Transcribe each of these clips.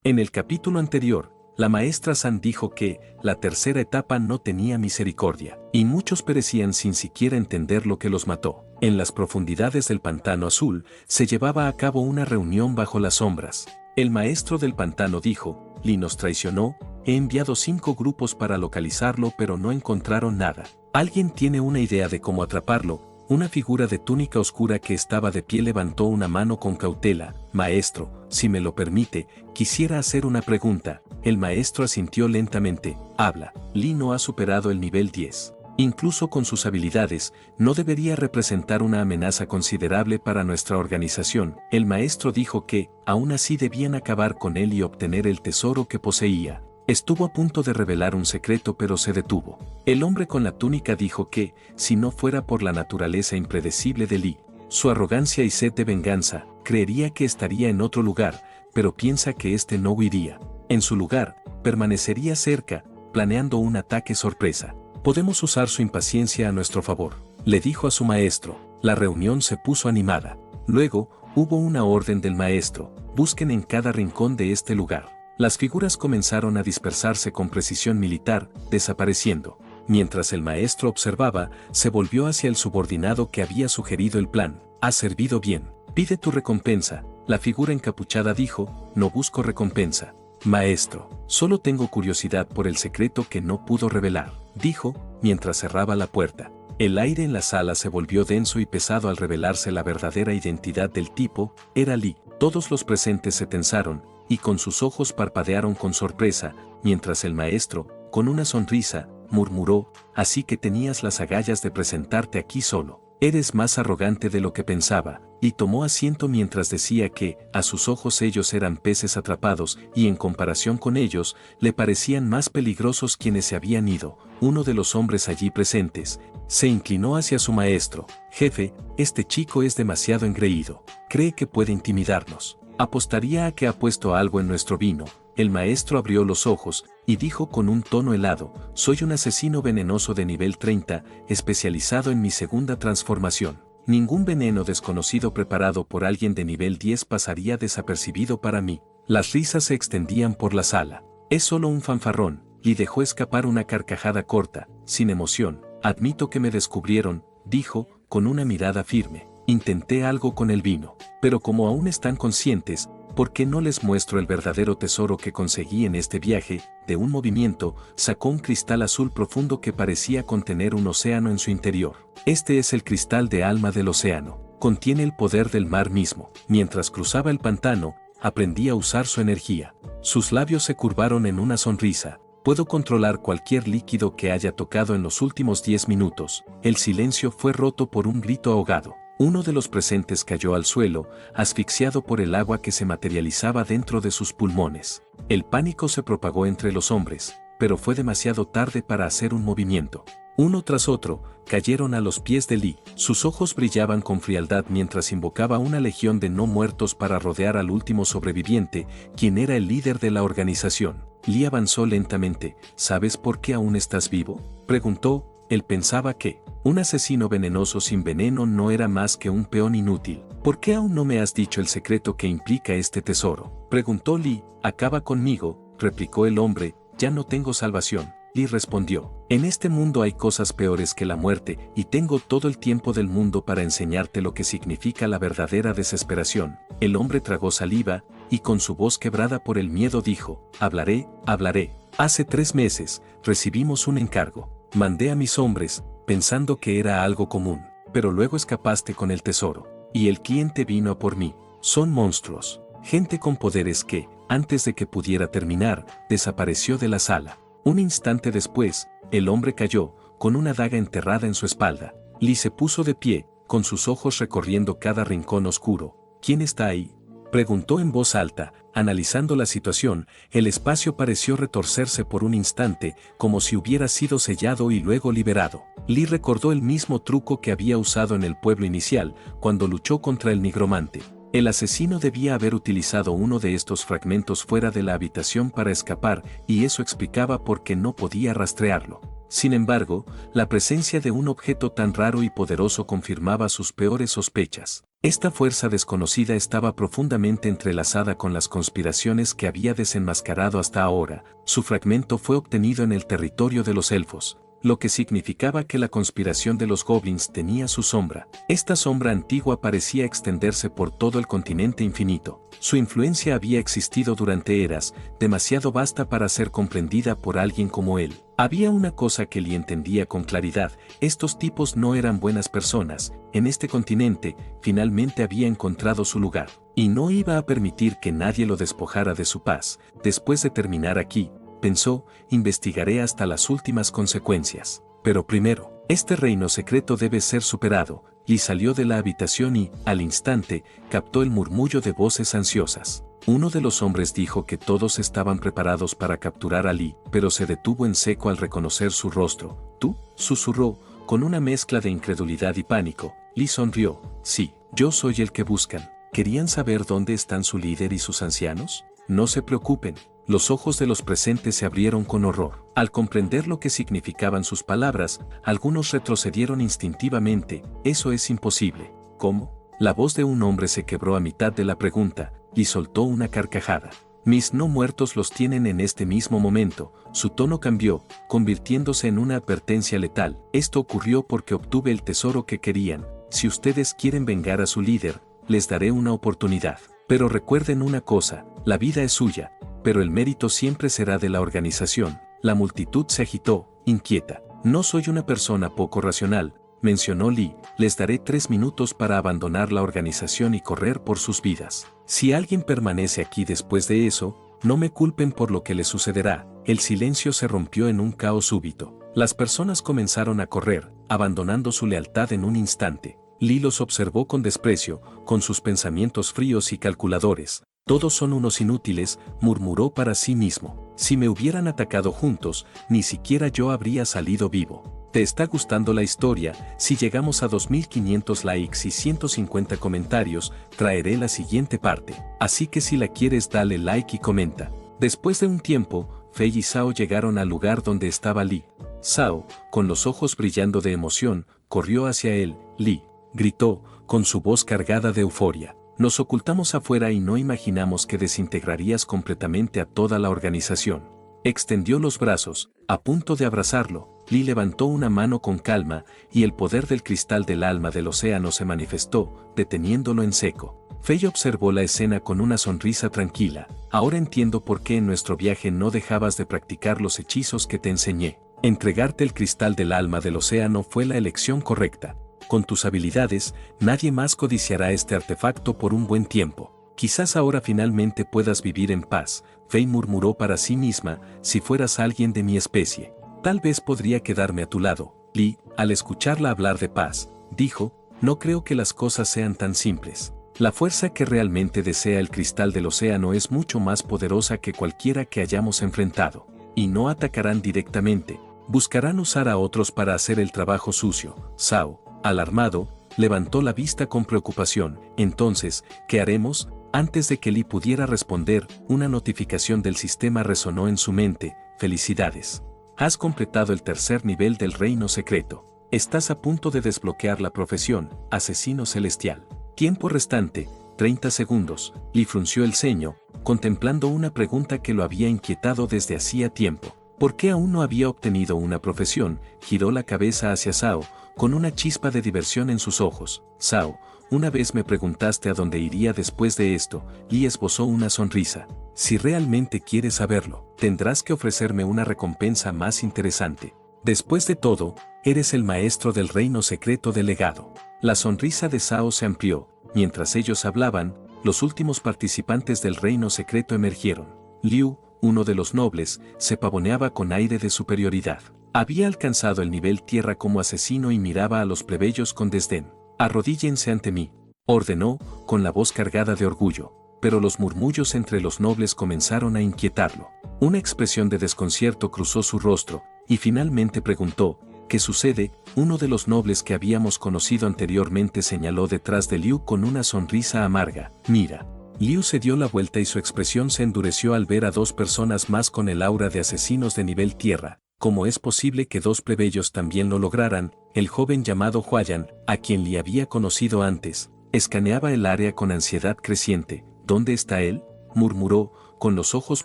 En el capítulo anterior, la maestra San dijo que la tercera etapa no tenía misericordia, y muchos perecían sin siquiera entender lo que los mató. En las profundidades del pantano azul, se llevaba a cabo una reunión bajo las sombras. El maestro del pantano dijo: Lee nos traicionó, he enviado 5 grupos para localizarlo pero no encontraron nada. ¿Alguien tiene una idea de cómo atraparlo? Una figura de túnica oscura que estaba de pie levantó una mano con cautela. Maestro, si me lo permite, quisiera hacer una pregunta. El maestro asintió lentamente. Habla. Lee no ha superado el nivel 10. Incluso con sus habilidades, no debería representar una amenaza considerable para nuestra organización. El maestro dijo que, aún así debían acabar con él y obtener el tesoro que poseía. Estuvo a punto de revelar un secreto pero se detuvo. El hombre con la túnica dijo que, si no fuera por la naturaleza impredecible de Lee, su arrogancia y sed de venganza, creería que estaría en otro lugar, pero piensa que este no huiría. En su lugar, permanecería cerca, planeando un ataque sorpresa. Podemos usar su impaciencia a nuestro favor, le dijo a su maestro. La reunión se puso animada. Luego, hubo una orden del maestro: busquen en cada rincón de este lugar. Las figuras comenzaron a dispersarse con precisión militar, desapareciendo. Mientras el maestro observaba, se volvió hacia el subordinado que había sugerido el plan. «Has servido bien. Pide tu recompensa». La figura encapuchada dijo: «No busco recompensa, maestro. Solo tengo curiosidad por el secreto que no pudo revelar», dijo, mientras cerraba la puerta. El aire en la sala se volvió denso y pesado al revelarse la verdadera identidad del tipo. Era Lee. Todos los presentes se tensaron, y con sus ojos parpadearon con sorpresa, mientras el maestro, con una sonrisa, murmuró: «Así que tenías las agallas de presentarte aquí solo. Eres más arrogante de lo que pensaba», y tomó asiento mientras decía que, a sus ojos ellos eran peces atrapados, y en comparación con ellos, le parecían más peligrosos quienes se habían ido. Uno de los hombres allí presentes se inclinó hacia su maestro. «Jefe, este chico es demasiado engreído. Cree que puede intimidarnos. Apostaría a que ha puesto algo en nuestro vino». El maestro abrió los ojos y dijo con un tono helado: «Soy un asesino venenoso de nivel 30, especializado en mi segunda transformación. Ningún veneno desconocido preparado por alguien de nivel 10 pasaría desapercibido para mí». Las risas se extendían por la sala. «Es solo un fanfarrón», y dejó escapar una carcajada corta, sin emoción. «Admito que me descubrieron», dijo, con una mirada firme. «Intenté algo con el vino. Pero como aún están conscientes, ¿por qué no les muestro el verdadero tesoro que conseguí en este viaje?» De un movimiento, sacó un cristal azul profundo que parecía contener un océano en su interior. «Este es el cristal de alma del océano. Contiene el poder del mar mismo». Mientras cruzaba el pantano, aprendí a usar su energía. Sus labios se curvaron en una sonrisa. «Puedo controlar cualquier líquido que haya tocado en los últimos 10 minutos». El silencio fue roto por un grito ahogado. Uno de los presentes cayó al suelo, asfixiado por el agua que se materializaba dentro de sus pulmones. El pánico se propagó entre los hombres, pero fue demasiado tarde para hacer un movimiento. Uno tras otro, cayeron a los pies de Lee. Sus ojos brillaban con frialdad mientras invocaba una legión de no muertos para rodear al último sobreviviente, quien era el líder de la organización. Lee avanzó lentamente. «¿Sabes por qué aún estás vivo?», preguntó. Él pensaba que un asesino venenoso sin veneno no era más que un peón inútil. «¿Por qué aún no me has dicho el secreto que implica este tesoro?», preguntó Lee. «Acaba conmigo», replicó el hombre. «Ya no tengo salvación». Lee respondió: «En este mundo hay cosas peores que la muerte, y tengo todo el tiempo del mundo para enseñarte lo que significa la verdadera desesperación». El hombre tragó saliva, y con su voz quebrada por el miedo dijo: «Hablaré, hablaré. Hace 3 meses, recibimos un encargo. Mandé a mis hombres, pensando que era algo común, pero luego escapaste con el tesoro. Y el cliente vino a por mí. Son monstruos. Gente con poderes que, antes de que pudiera terminar, desapareció de la sala». Un instante después, el hombre cayó, con una daga enterrada en su espalda. Lee se puso de pie, con sus ojos recorriendo cada rincón oscuro. «¿Quién está ahí?», preguntó en voz alta. Analizando la situación, el espacio pareció retorcerse por un instante, como si hubiera sido sellado y luego liberado. Lee recordó el mismo truco que había usado en el pueblo inicial, cuando luchó contra el nigromante. El asesino debía haber utilizado uno de estos fragmentos fuera de la habitación para escapar, y eso explicaba por qué no podía rastrearlo. Sin embargo, la presencia de un objeto tan raro y poderoso confirmaba sus peores sospechas. Esta fuerza desconocida estaba profundamente entrelazada con las conspiraciones que había desenmascarado hasta ahora. Su fragmento fue obtenido en el territorio de los elfos, lo que significaba que la conspiración de los goblins tenía su sombra. Esta sombra antigua parecía extenderse por todo el continente infinito. Su influencia había existido durante eras, demasiado vasta para ser comprendida por alguien como él. Había una cosa que Lee entendía con claridad: estos tipos no eran buenas personas. En este continente, finalmente había encontrado su lugar, y no iba a permitir que nadie lo despojara de su paz. Después de terminar aquí, pensó, investigaré hasta las últimas consecuencias. Pero primero, este reino secreto debe ser superado. Lee salió de la habitación y, al instante, captó el murmullo de voces ansiosas. Uno de los hombres dijo que todos estaban preparados para capturar a Lee, pero se detuvo en seco al reconocer su rostro. ¿Tú?, susurró, con una mezcla de incredulidad y pánico. Lee sonrió. Sí, yo soy el que buscan. ¿Querían saber dónde están su líder y sus ancianos? No se preocupen. Los ojos de los presentes se abrieron con horror. Al comprender lo que significaban sus palabras, algunos retrocedieron instintivamente. Eso es imposible. ¿Cómo? La voz de un hombre se quebró a mitad de la pregunta, y soltó una carcajada. Mis no muertos los tienen en este mismo momento. Su tono cambió, convirtiéndose en una advertencia letal. Esto ocurrió porque obtuve el tesoro que querían. Si ustedes quieren vengar a su líder, les daré una oportunidad. Pero recuerden una cosa, la vida es suya, pero el mérito siempre será de la organización. La multitud se agitó, inquieta. No soy una persona poco racional, mencionó Lee. Les daré 3 minutos para abandonar la organización y correr por sus vidas. Si alguien permanece aquí después de eso, no me culpen por lo que les sucederá. El silencio se rompió en un caos súbito. Las personas comenzaron a correr, abandonando su lealtad en un instante. Lee los observó con desprecio, con sus pensamientos fríos y calculadores. Todos son unos inútiles, murmuró para sí mismo. Si me hubieran atacado juntos, ni siquiera yo habría salido vivo. ¿Te está gustando la historia? Si llegamos a 2500 likes y 150 comentarios, traeré la siguiente parte. Así que si la quieres, dale like y comenta. Después de un tiempo, Fei y Zhao llegaron al lugar donde estaba Lee. Zhao, con los ojos brillando de emoción, corrió hacia él. Lee, gritó, con su voz cargada de euforia. Nos ocultamos afuera y no imaginamos que desintegrarías completamente a toda la organización. Extendió los brazos, a punto de abrazarlo. Lee levantó una mano con calma, y el poder del cristal del alma del océano se manifestó, deteniéndolo en seco. Fei observó la escena con una sonrisa tranquila. Ahora entiendo por qué en nuestro viaje no dejabas de practicar los hechizos que te enseñé. Entregarte el cristal del alma del océano fue la elección correcta. Con tus habilidades, nadie más codiciará este artefacto por un buen tiempo. Quizás ahora finalmente puedas vivir en paz. Fei murmuró para sí misma, si fueras alguien de mi especie, tal vez podría quedarme a tu lado. Lee, al escucharla hablar de paz, dijo, no creo que las cosas sean tan simples. La fuerza que realmente desea el cristal del océano es mucho más poderosa que cualquiera que hayamos enfrentado. Y no atacarán directamente, buscarán usar a otros para hacer el trabajo sucio. Zhao, alarmado, levantó la vista con preocupación. Entonces, ¿qué haremos? Antes de que Lee pudiera responder, una notificación del sistema resonó en su mente. Felicidades. Has completado el 3er nivel del reino secreto. Estás a punto de desbloquear la profesión, asesino celestial. Tiempo restante, 30 segundos. Lee frunció el ceño, contemplando una pregunta que lo había inquietado desde hacía tiempo. ¿Por qué aún no había obtenido una profesión? Giró la cabeza hacia Zhao, con una chispa de diversión en sus ojos. Zhao, una vez me preguntaste a dónde iría después de esto. Lee esbozó una sonrisa. Si realmente quieres saberlo, tendrás que ofrecerme una recompensa más interesante. Después de todo, eres el maestro del reino secreto delegado. La sonrisa de Zhao se amplió. Mientras ellos hablaban, los últimos participantes del reino secreto emergieron. Liu, uno de los nobles, se pavoneaba con aire de superioridad. Había alcanzado el nivel tierra como asesino y miraba a los plebeyos con desdén. Arrodíllense ante mí, ordenó, con la voz cargada de orgullo. Pero los murmullos entre los nobles comenzaron a inquietarlo. Una expresión de desconcierto cruzó su rostro, y finalmente preguntó, ¿qué sucede? Uno de los nobles que habíamos conocido anteriormente señaló detrás de Liu con una sonrisa amarga. Mira. Liu se dio la vuelta y su expresión se endureció al ver a 2 personas más con el aura de asesinos de nivel tierra. ¿Cómo es posible que 2 plebeyos también lo lograran? El joven llamado Huayan, a quien Li había conocido antes, Escaneaba el área con ansiedad creciente. ¿Dónde está él?, murmuró, con los ojos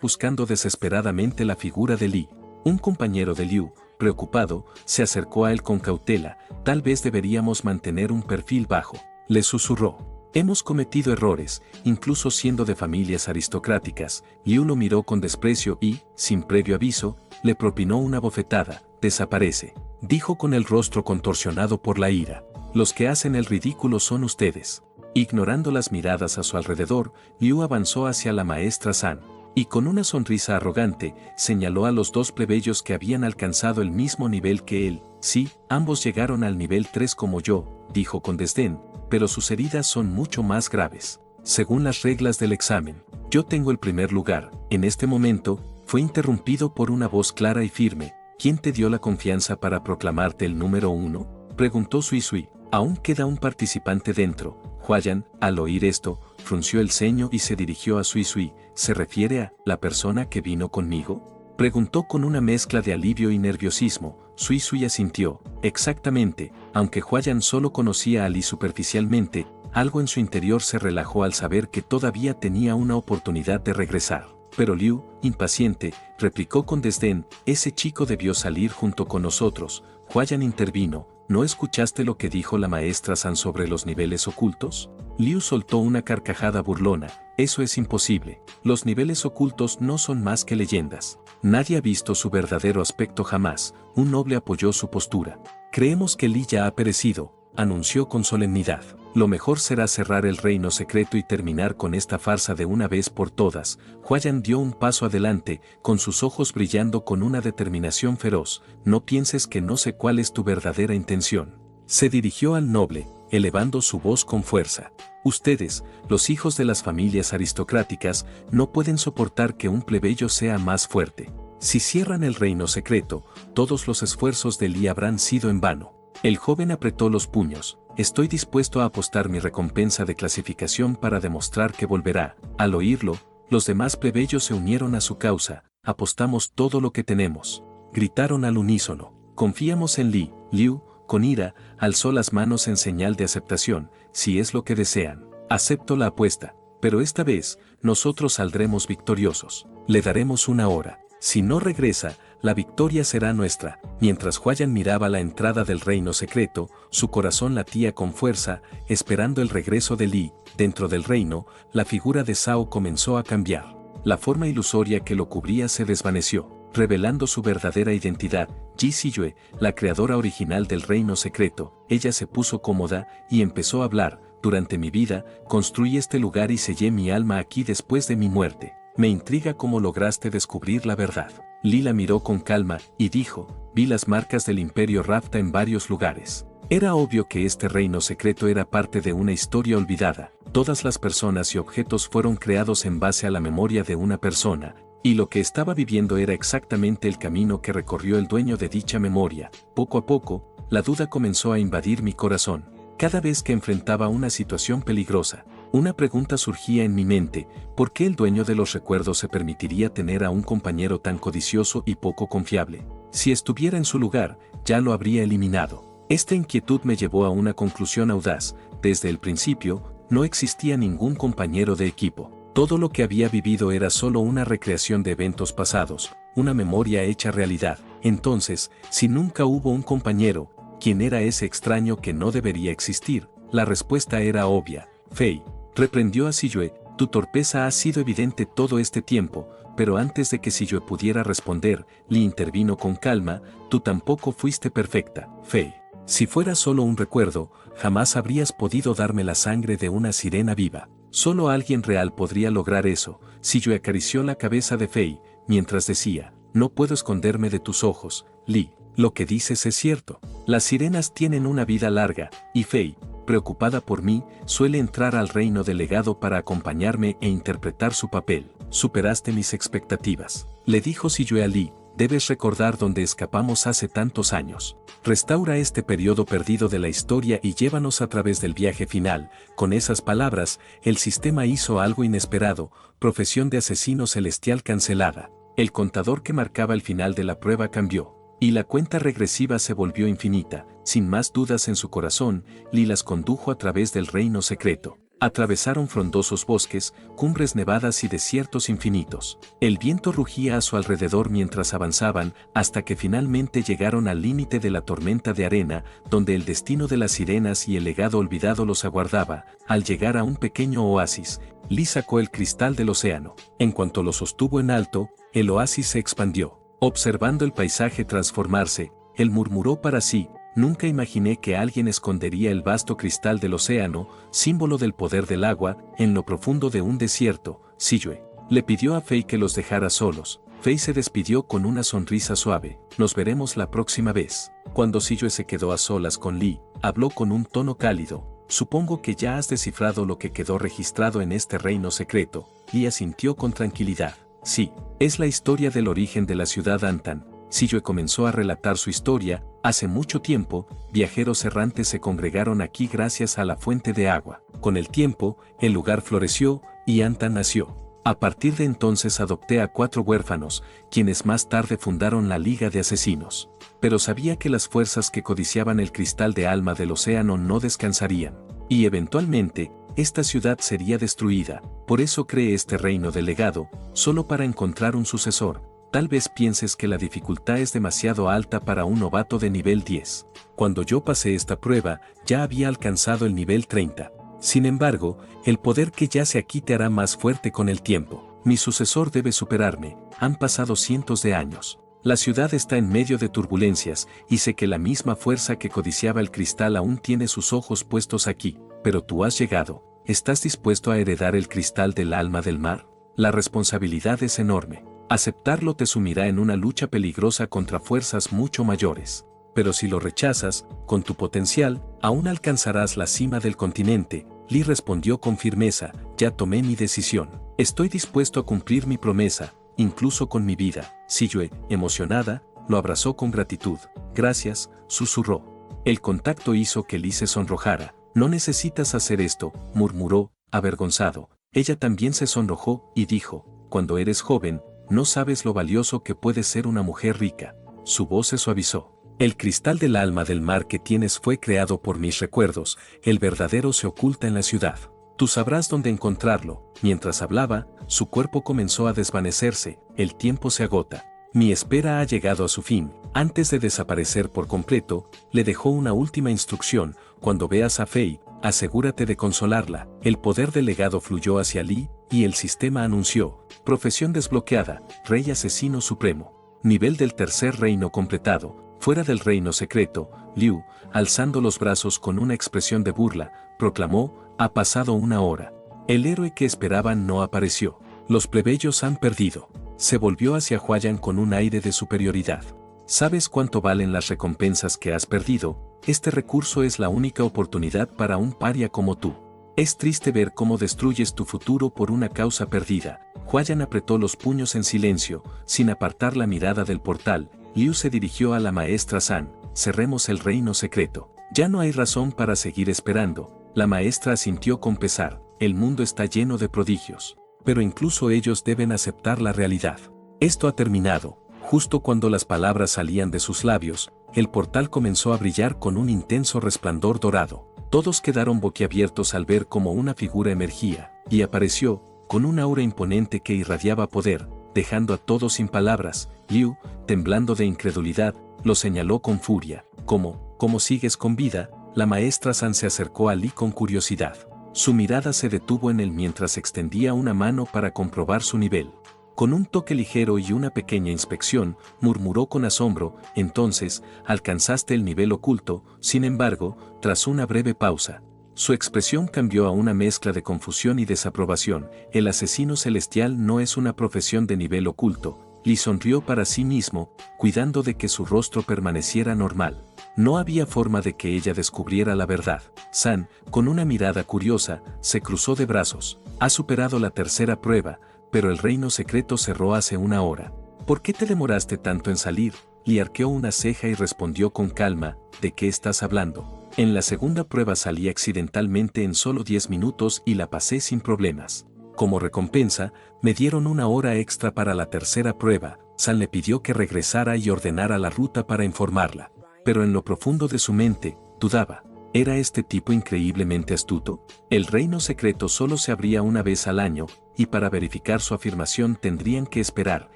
buscando desesperadamente la figura de Li. Un compañero de Liu, preocupado, se acercó a él con cautela. Tal vez deberíamos mantener un perfil bajo, le susurró. Hemos cometido errores, incluso siendo de familias aristocráticas. Liu lo miró con desprecio y, sin previo aviso, le propinó una bofetada. Desaparece, dijo con el rostro contorsionado por la ira. Los que hacen el ridículo son ustedes. Ignorando las miradas a su alrededor, Liu avanzó hacia la maestra San, y con una sonrisa arrogante, señaló a los dos plebeyos que habían alcanzado el mismo nivel que él. Sí, ambos llegaron al nivel 3 como yo, dijo con desdén, pero sus heridas son mucho más graves. Según las reglas del examen, yo tengo el primer lugar. En este momento, fue interrumpido por una voz clara y firme. ¿Quién te dio la confianza para proclamarte el número 1? Preguntó Sui Sui. Aún queda un participante dentro. Huayan, al oír esto, frunció el ceño y se dirigió a Sui Sui. ¿Se refiere a la persona que vino conmigo?, preguntó con una mezcla de alivio y nerviosismo. Sui Sui asintió. Exactamente, aunque Huayan solo conocía a Li superficialmente, algo en su interior se relajó al saber que todavía tenía una oportunidad de regresar. Pero Liu, impaciente, replicó con desdén, ese chico debió salir junto con nosotros. Huayan intervino. ¿No escuchaste lo que dijo la maestra San sobre los niveles ocultos? Liu soltó una carcajada burlona. Eso es imposible. Los niveles ocultos no son más que leyendas. Nadie ha visto su verdadero aspecto jamás. Un noble apoyó su postura. Creemos que Li ya ha perecido, anunció con solemnidad. Lo mejor será cerrar el reino secreto y terminar con esta farsa de una vez por todas. Huayan dio un paso adelante, con sus ojos brillando con una determinación feroz. No pienses que no sé cuál es tu verdadera intención. Se dirigió al noble, elevando su voz con fuerza. Ustedes, los hijos de las familias aristocráticas, no pueden soportar que un plebeyo sea más fuerte. Si cierran el reino secreto, todos los esfuerzos de Li habrán sido en vano. El joven apretó los puños. Estoy dispuesto a apostar mi recompensa de clasificación para demostrar que volverá. Al oírlo, los demás plebeyos se unieron a su causa. Apostamos todo lo que tenemos. Gritaron al unísono. Confiamos en Li. Liu, con ira, alzó las manos en señal de aceptación. Si es lo que desean, acepto la apuesta. Pero esta vez, nosotros saldremos victoriosos. Le daremos una hora. Si no regresa, la victoria será nuestra. Mientras Huayan miraba la entrada del reino secreto, su corazón latía con fuerza, esperando el regreso de Li. Dentro del reino, la figura de Zhao comenzó a cambiar. La forma ilusoria que lo cubría se desvaneció, revelando su verdadera identidad. Ji Siyue, la creadora original del reino secreto. Ella se puso cómoda y empezó a hablar. Durante mi vida, construí este lugar y sellé mi alma aquí después de mi muerte. Me intriga cómo lograste descubrir la verdad. Li la miró con calma y dijo, vi las marcas del imperio Rafta en varios lugares. Era obvio que este reino secreto era parte de una historia olvidada. Todas las personas y objetos fueron creados en base a la memoria de una persona, y lo que estaba viviendo era exactamente el camino que recorrió el dueño de dicha memoria. Poco a poco, la duda comenzó a invadir mi corazón. Cada vez que enfrentaba una situación peligrosa, una pregunta surgía en mi mente: ¿por qué el dueño de los recuerdos se permitiría tener a un compañero tan codicioso y poco confiable? Si estuviera en su lugar, ya lo habría eliminado. Esta inquietud me llevó a una conclusión audaz. Desde el principio, no existía ningún compañero de equipo. Todo lo que había vivido era solo una recreación de eventos pasados, una memoria hecha realidad. Entonces, si nunca hubo un compañero, ¿quién era ese extraño que no debería existir? La respuesta era obvia. Fei, reprendió a Siyue, tu torpeza ha sido evidente todo este tiempo, pero antes de que Siyue pudiera responder, Li intervino con calma, tú tampoco fuiste perfecta, Fei. Si fuera solo un recuerdo, jamás habrías podido darme la sangre de una sirena viva. Solo alguien real podría lograr eso. Siyue acarició la cabeza de Fei, mientras decía, no puedo esconderme de tus ojos, Li. Lo que dices es cierto. Las sirenas tienen una vida larga, y Fei, preocupada por mí, suele entrar al reino del legado para acompañarme e interpretar su papel. Superaste mis expectativas. Le dijo Siyue a Li, debes recordar dónde escapamos hace tantos años. Restaura este periodo perdido de la historia y llévanos a través del viaje final. Con esas palabras, el sistema hizo algo inesperado, profesión de asesino celestial cancelada. El contador que marcaba el final de la prueba cambió. Y la cuenta regresiva se volvió infinita. Sin más dudas en su corazón, Li las condujo a través del reino secreto. Atravesaron frondosos bosques, cumbres nevadas y desiertos infinitos. El viento rugía a su alrededor mientras avanzaban, hasta que finalmente llegaron al límite de la tormenta de arena, donde el destino de las sirenas y el legado olvidado los aguardaba. Al llegar a un pequeño oasis, Li sacó el cristal del océano. En cuanto lo sostuvo en alto, el oasis se expandió. Observando el paisaje transformarse, él murmuró para sí: nunca imaginé que alguien escondería el vasto cristal del océano, símbolo del poder del agua, en lo profundo de un desierto. Siyue le pidió a Fei que los dejara solos. Fei se despidió con una sonrisa suave. Nos veremos la próxima vez. Cuando Siyue se quedó a solas con Li, habló con un tono cálido. Supongo que ya has descifrado lo que quedó registrado en este reino secreto. Li asintió con tranquilidad. Sí, es la historia del origen de la ciudad Antan. Siyue comenzó a relatar su historia. Hace mucho tiempo, viajeros errantes se congregaron aquí gracias a la fuente de agua. Con el tiempo, el lugar floreció y Antan nació. A partir de entonces adopté a 4 huérfanos, quienes más tarde fundaron la Liga de Asesinos. Pero sabía que las fuerzas que codiciaban el cristal de alma del océano no descansarían. Y eventualmente, esta ciudad sería destruida. Por eso creé este reino del legado, solo para encontrar un sucesor. Tal vez pienses que la dificultad es demasiado alta para un novato de nivel 10. Cuando yo pasé esta prueba, ya había alcanzado el nivel 30. Sin embargo, el poder que yace aquí te hará más fuerte con el tiempo. Mi sucesor debe superarme. Han pasado cientos de años. La ciudad está en medio de turbulencias, y sé que la misma fuerza que codiciaba el cristal aún tiene sus ojos puestos aquí. Pero tú has llegado. ¿Estás dispuesto a heredar el cristal del alma del mar? La responsabilidad es enorme. Aceptarlo te sumirá en una lucha peligrosa contra fuerzas mucho mayores. Pero si lo rechazas, con tu potencial, aún alcanzarás la cima del continente. Li respondió con firmeza: ya tomé mi decisión. Estoy dispuesto a cumplir mi promesa, incluso con mi vida. Siyue, emocionada, lo abrazó con gratitud. Gracias, susurró. El contacto hizo que Li se sonrojara. No necesitas hacer esto, murmuró, avergonzado. Ella también se sonrojó y dijo: cuando eres joven, no sabes lo valioso que puede ser una mujer rica. Su voz se suavizó. El cristal del alma del mar que tienes fue creado por mis recuerdos. El verdadero se oculta en la ciudad. Tú sabrás dónde encontrarlo. Mientras hablaba, su cuerpo comenzó a desvanecerse. El tiempo se agota. Mi espera ha llegado a su fin. Antes de desaparecer por completo, le dejó una última instrucción: cuando veas a Fei, asegúrate de consolarla. El poder del legado fluyó hacia Li, y el sistema anunció: profesión desbloqueada, Rey Asesino Supremo. Nivel del tercer reino completado. Fuera del reino secreto, Liu, alzando los brazos con una expresión de burla, proclamó: ha pasado una hora. El héroe que esperaban no apareció. Los plebeyos han perdido. Se volvió hacia Huayan con un aire de superioridad. ¿Sabes cuánto valen las recompensas que has perdido? Este recurso es la única oportunidad para un paria como tú. Es triste ver cómo destruyes tu futuro por una causa perdida. Huayan apretó los puños en silencio, sin apartar la mirada del portal. Liu se dirigió a la maestra San: cerremos el reino secreto. Ya no hay razón para seguir esperando. La maestra asintió con pesar. El mundo está lleno de prodigios. Pero incluso ellos deben aceptar la realidad. Esto ha terminado. Justo cuando las palabras salían de sus labios, el portal comenzó a brillar con un intenso resplandor dorado. Todos quedaron boquiabiertos al ver cómo una figura emergía, y apareció, con un aura imponente que irradiaba poder, dejando a todos sin palabras. Liu, temblando de incredulidad, lo señaló con furia. ¿Cómo sigues con vida? La maestra San se acercó a Li con curiosidad. Su mirada se detuvo en él mientras extendía una mano para comprobar su nivel. Con un toque ligero y una pequeña inspección, murmuró con asombro: entonces, alcanzaste el nivel oculto. Sin embargo, tras una breve pausa, su expresión cambió a una mezcla de confusión y desaprobación. El asesino celestial no es una profesión de nivel oculto. Li sonrió para sí mismo, cuidando de que su rostro permaneciera normal. No había forma de que ella descubriera la verdad. San, con una mirada curiosa, se cruzó de brazos. Has superado la tercera prueba, pero el reino secreto cerró hace una hora. ¿Por qué te demoraste tanto en salir? Li arqueó una ceja y respondió con calma: ¿de qué estás hablando? En la segunda prueba salí accidentalmente en solo 10 minutos y la pasé sin problemas. Como recompensa, me dieron una hora extra para la tercera prueba. San le pidió que regresara y ordenara la ruta para informarla. Pero en lo profundo de su mente, dudaba. ¿Era este tipo increíblemente astuto? El reino secreto solo se abría una vez al año, y para verificar su afirmación tendrían que esperar.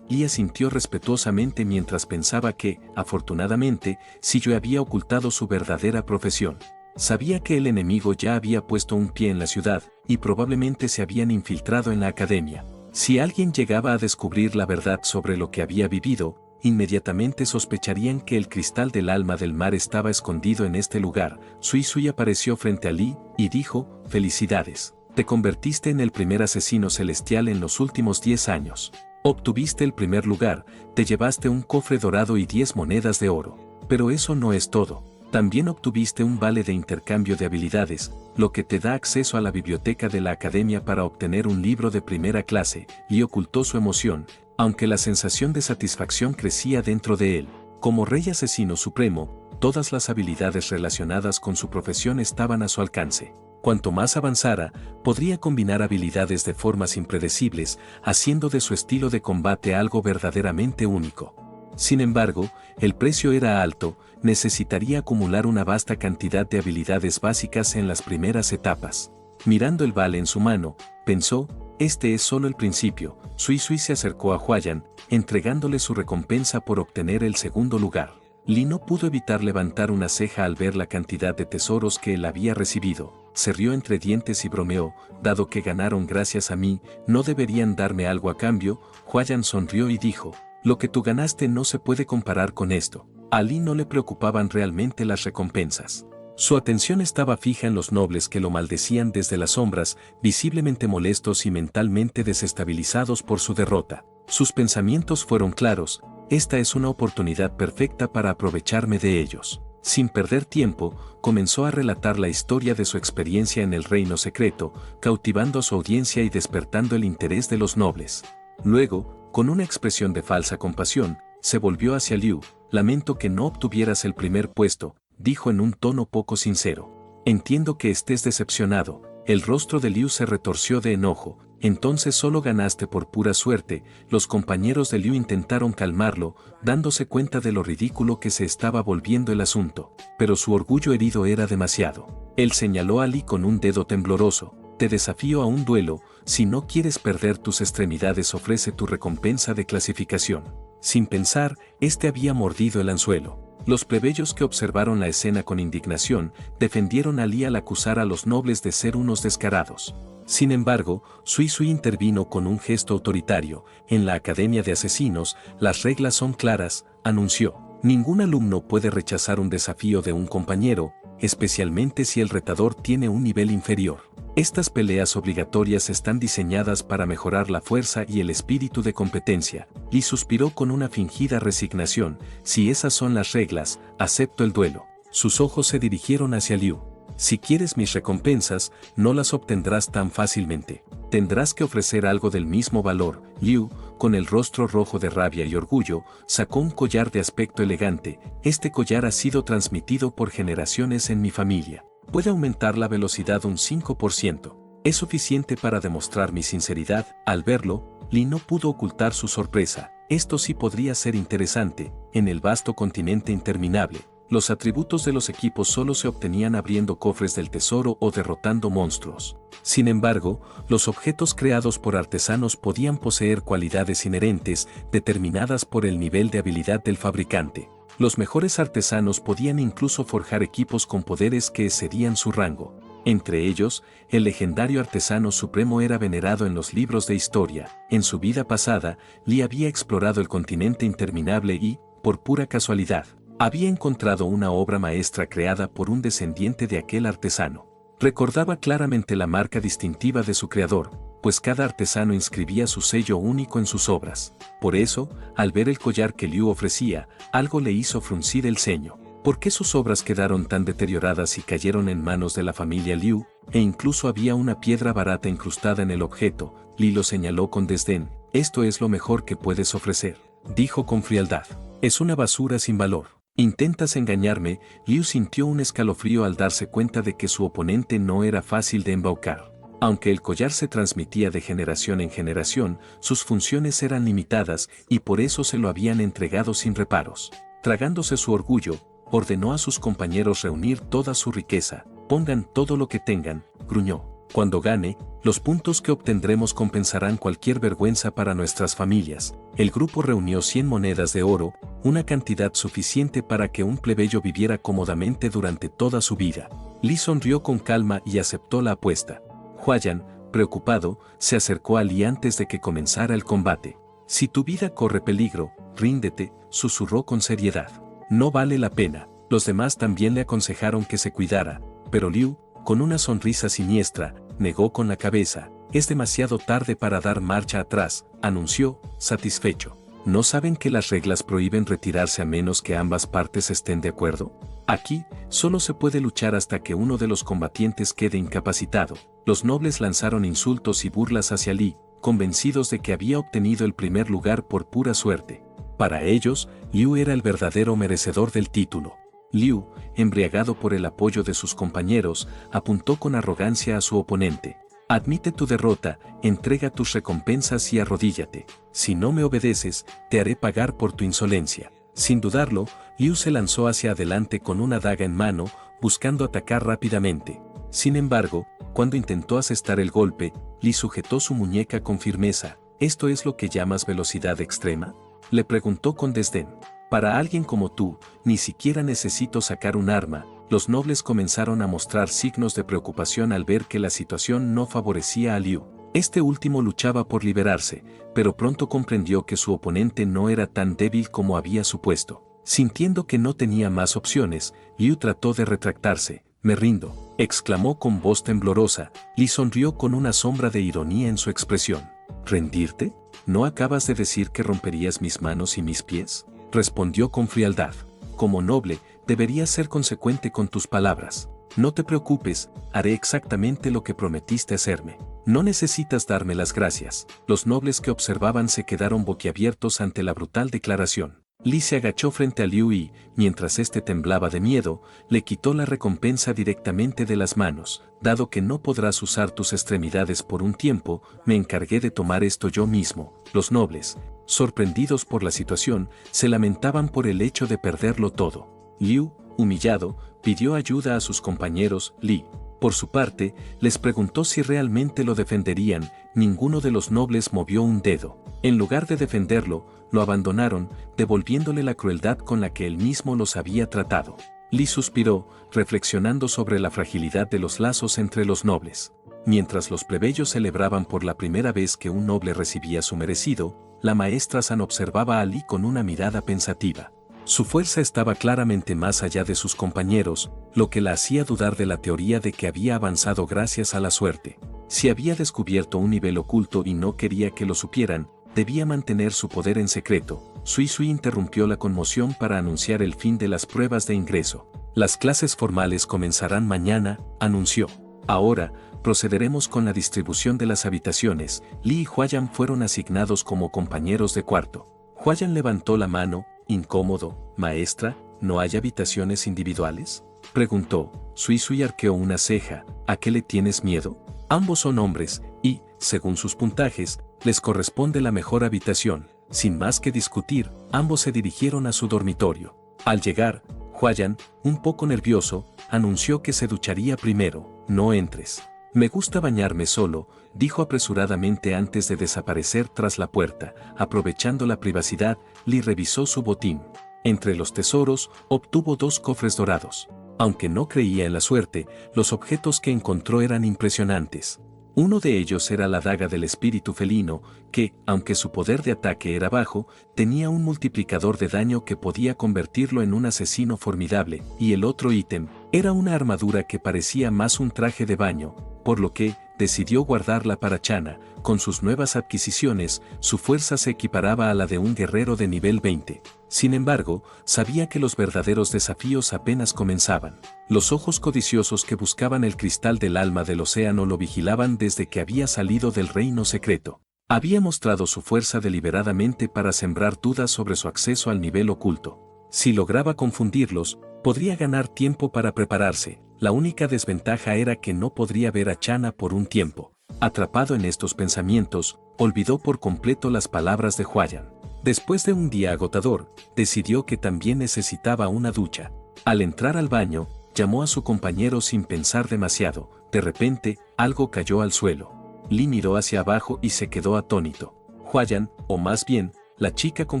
Lia sintió respetuosamente mientras pensaba que, afortunadamente, Siyue había ocultado su verdadera profesión. Sabía que el enemigo ya había puesto un pie en la ciudad, y probablemente se habían infiltrado en la academia. Si alguien llegaba a descubrir la verdad sobre lo que había vivido, inmediatamente sospecharían que el cristal del alma del mar estaba escondido en este lugar. Sui Sui apareció frente a Li, y dijo, «Felicidades. Te convertiste en el primer asesino celestial en los últimos 10 años. Obtuviste el primer lugar, te llevaste un cofre dorado y 10 monedas de oro. Pero eso no es todo. También obtuviste un vale de intercambio de habilidades, lo que te da acceso a la biblioteca de la academia para obtener un libro de primera clase». Li ocultó su emoción, aunque la sensación de satisfacción crecía dentro de él. Como rey asesino supremo, todas las habilidades relacionadas con su profesión estaban a su alcance. Cuanto más avanzara, podría combinar habilidades de formas impredecibles, haciendo de su estilo de combate algo verdaderamente único. Sin embargo, el precio era alto, necesitaría acumular una vasta cantidad de habilidades básicas en las primeras etapas. Mirando el vale en su mano, pensó, este es solo el principio. Sui Sui se acercó a Huayan, entregándole su recompensa por obtener el segundo lugar. Li no pudo evitar levantar una ceja al ver la cantidad de tesoros que él había recibido. Se rió entre dientes y bromeó, dado que ganaron gracias a mí, ¿no deberían darme algo a cambio? Huayan sonrió y dijo, lo que tú ganaste no se puede comparar con esto. A Li no le preocupaban realmente las recompensas. Su atención estaba fija en los nobles que lo maldecían desde las sombras, visiblemente molestos y mentalmente desestabilizados por su derrota. Sus pensamientos fueron claros, esta es una oportunidad perfecta para aprovecharme de ellos. Sin perder tiempo, comenzó a relatar la historia de su experiencia en el reino secreto, cautivando a su audiencia y despertando el interés de los nobles. Luego, con una expresión de falsa compasión, se volvió hacia Liu, lamento que no obtuvieras el primer puesto, dijo en un tono poco sincero. Entiendo que estés decepcionado. El rostro de Liu se retorció de enojo. Entonces solo ganaste por pura suerte. Los compañeros de Liu intentaron calmarlo, dándose cuenta de lo ridículo que se estaba volviendo el asunto. Pero su orgullo herido era demasiado. Él señaló a Li con un dedo tembloroso. Te desafío a un duelo. Si no quieres perder tus extremidades, ofrece tu recompensa de clasificación. Sin pensar, este había mordido el anzuelo. Los plebeyos que observaron la escena con indignación defendieron a Li al acusar a los nobles de ser unos descarados. Sin embargo, Sui Sui intervino con un gesto autoritario. En la Academia de Asesinos, las reglas son claras, anunció. Ningún alumno puede rechazar un desafío de un compañero, especialmente si el retador tiene un nivel inferior. Estas peleas obligatorias están diseñadas para mejorar la fuerza y el espíritu de competencia. Li suspiró con una fingida resignación. Si esas son las reglas, acepto el duelo. Sus ojos se dirigieron hacia Liu. Si quieres mis recompensas, no las obtendrás tan fácilmente. Tendrás que ofrecer algo del mismo valor. Liu, con el rostro rojo de rabia y orgullo, sacó un collar de aspecto elegante. Este collar ha sido transmitido por generaciones en mi familia. Puede aumentar la velocidad un 5%. Es suficiente para demostrar mi sinceridad. Al verlo, Li no pudo ocultar su sorpresa. Esto sí podría ser interesante. En el vasto continente interminable, los atributos de los equipos solo se obtenían abriendo cofres del tesoro o derrotando monstruos. Sin embargo, los objetos creados por artesanos podían poseer cualidades inherentes determinadas por el nivel de habilidad del fabricante. Los mejores artesanos podían incluso forjar equipos con poderes que excedían su rango. Entre ellos, el legendario artesano supremo era venerado en los libros de historia. En su vida pasada, Li había explorado el continente interminable y, por pura casualidad, había encontrado una obra maestra creada por un descendiente de aquel artesano. Recordaba claramente la marca distintiva de su creador, pues cada artesano inscribía su sello único en sus obras. Por eso, al ver el collar que Liu ofrecía, algo le hizo fruncir el ceño. ¿Por qué sus obras quedaron tan deterioradas y cayeron en manos de la familia Liu? E incluso había una piedra barata incrustada en el objeto. Li lo señaló con desdén. Esto es lo mejor que puedes ofrecer, dijo con frialdad. Es una basura sin valor. ¿Intentas engañarme? Liu sintió un escalofrío al darse cuenta de que su oponente no era fácil de embaucar. Aunque el collar se transmitía de generación en generación, sus funciones eran limitadas y por eso se lo habían entregado sin reparos. Tragándose su orgullo, ordenó a sus compañeros reunir toda su riqueza. Pongan todo lo que tengan, gruñó. Cuando gane, los puntos que obtendremos compensarán cualquier vergüenza para nuestras familias. El grupo reunió 100 monedas de oro, una cantidad suficiente para que un plebeyo viviera cómodamente durante toda su vida. Li sonrió con calma y aceptó la apuesta. Huayan, preocupado, se acercó a Li antes de que comenzara el combate. Si tu vida corre peligro, ríndete, susurró con seriedad. No vale la pena. Los demás también le aconsejaron que se cuidara, pero Liu, con una sonrisa siniestra, negó con la cabeza. Es demasiado tarde para dar marcha atrás, anunció, satisfecho. ¿No saben que las reglas prohíben retirarse a menos que ambas partes estén de acuerdo? Aquí, solo se puede luchar hasta que uno de los combatientes quede incapacitado. Los nobles lanzaron insultos y burlas hacia Li, convencidos de que había obtenido el primer lugar por pura suerte. Para ellos, Liu era el verdadero merecedor del título. Liu, embriagado por el apoyo de sus compañeros, apuntó con arrogancia a su oponente. Admite tu derrota, entrega tus recompensas y arrodíllate. Si no me obedeces, te haré pagar por tu insolencia. Sin dudarlo, Liu se lanzó hacia adelante con una daga en mano, buscando atacar rápidamente. Sin embargo, cuando intentó asestar el golpe, Li sujetó su muñeca con firmeza. ¿Esto es lo que llamas velocidad extrema?, le preguntó con desdén. Para alguien como tú, ni siquiera necesito sacar un arma. Los nobles comenzaron a mostrar signos de preocupación al ver que la situación no favorecía a Liu. Este último luchaba por liberarse, pero pronto comprendió que su oponente no era tan débil como había supuesto. Sintiendo que no tenía más opciones, Liu trató de retractarse. Me rindo, exclamó con voz temblorosa. Li sonrió con una sombra de ironía en su expresión. ¿Rendirte? ¿No acabas de decir que romperías mis manos y mis pies?, respondió con frialdad. Como noble, deberías ser consecuente con tus palabras. No te preocupes, haré exactamente lo que prometiste hacerme. No necesitas darme las gracias. Los nobles que observaban se quedaron boquiabiertos ante la brutal declaración. Li se agachó frente a Liu y, mientras éste temblaba de miedo, le quitó la recompensa directamente de las manos. Dado que no podrás usar tus extremidades por un tiempo, me encargué de tomar esto yo mismo. Los nobles, sorprendidos por la situación, se lamentaban por el hecho de perderlo todo. Liu, humillado, pidió ayuda a sus compañeros. Li, por su parte, les preguntó si realmente lo defenderían. Ninguno de los nobles movió un dedo. En lugar de defenderlo, lo abandonaron, devolviéndole la crueldad con la que él mismo los había tratado. Li suspiró, reflexionando sobre la fragilidad de los lazos entre los nobles. Mientras los plebeyos celebraban por la primera vez que un noble recibía su merecido, la maestra San observaba a Li con una mirada pensativa. Su fuerza estaba claramente más allá de sus compañeros, lo que la hacía dudar de la teoría de que había avanzado gracias a la suerte. Si había descubierto un nivel oculto y no quería que lo supieran, debía mantener su poder en secreto. Sui Sui interrumpió la conmoción para anunciar el fin de las pruebas de ingreso. Las clases formales comenzarán mañana, anunció. Ahora, procederemos con la distribución de las habitaciones. Li y Huayan fueron asignados como compañeros de cuarto. Huayan levantó la mano, incómodo. Maestra, ¿no hay habitaciones individuales?, preguntó. Sui Sui arqueó una ceja. ¿A qué le tienes miedo? Ambos son hombres, y, según sus puntajes, les corresponde la mejor habitación. Sin más que discutir, ambos se dirigieron a su dormitorio. Al llegar, Huayan, un poco nervioso, anunció que se ducharía primero. No entres. Me gusta bañarme solo, dijo apresuradamente antes de desaparecer tras la puerta. Aprovechando la privacidad, Li revisó su botín. Entre los tesoros, obtuvo 2 cofres dorados. Aunque no creía en la suerte, los objetos que encontró eran impresionantes. Uno de ellos era la daga del espíritu felino, que, aunque su poder de ataque era bajo, tenía un multiplicador de daño que podía convertirlo en un asesino formidable, y el otro ítem era una armadura que parecía más un traje de baño, por lo que decidió guardarla para Chana. Con sus nuevas adquisiciones, su fuerza se equiparaba a la de un guerrero de nivel 20. Sin embargo, sabía que los verdaderos desafíos apenas comenzaban. Los ojos codiciosos que buscaban el cristal del alma del océano lo vigilaban desde que había salido del reino secreto. Había mostrado su fuerza deliberadamente para sembrar dudas sobre su acceso al nivel oculto. Si lograba confundirlos, podría ganar tiempo para prepararse. La única desventaja era que no podría ver a Chana por un tiempo. Atrapado en estos pensamientos, olvidó por completo las palabras de Hwayan. Después de un día agotador, decidió que también necesitaba una ducha. Al entrar al baño, llamó a su compañero sin pensar demasiado. De repente, algo cayó al suelo. Lee miró hacia abajo y se quedó atónito. Hwayan, o más bien, la chica con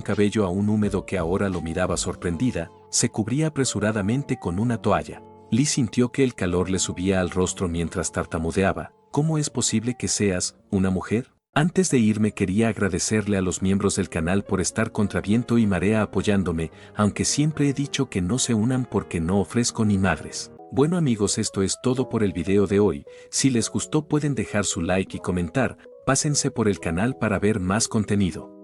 cabello aún húmedo que ahora lo miraba sorprendida, se cubría apresuradamente con una toalla. Lee sintió que el calor le subía al rostro mientras tartamudeaba. ¿Cómo es posible que seas una mujer? Antes de irme quería agradecerle a los miembros del canal por estar contra viento y marea apoyándome, aunque siempre he dicho que no se unan porque no ofrezco ni madres. Bueno amigos, esto es todo por el video de hoy. Si les gustó pueden dejar su like y comentar, pásense por el canal para ver más contenido.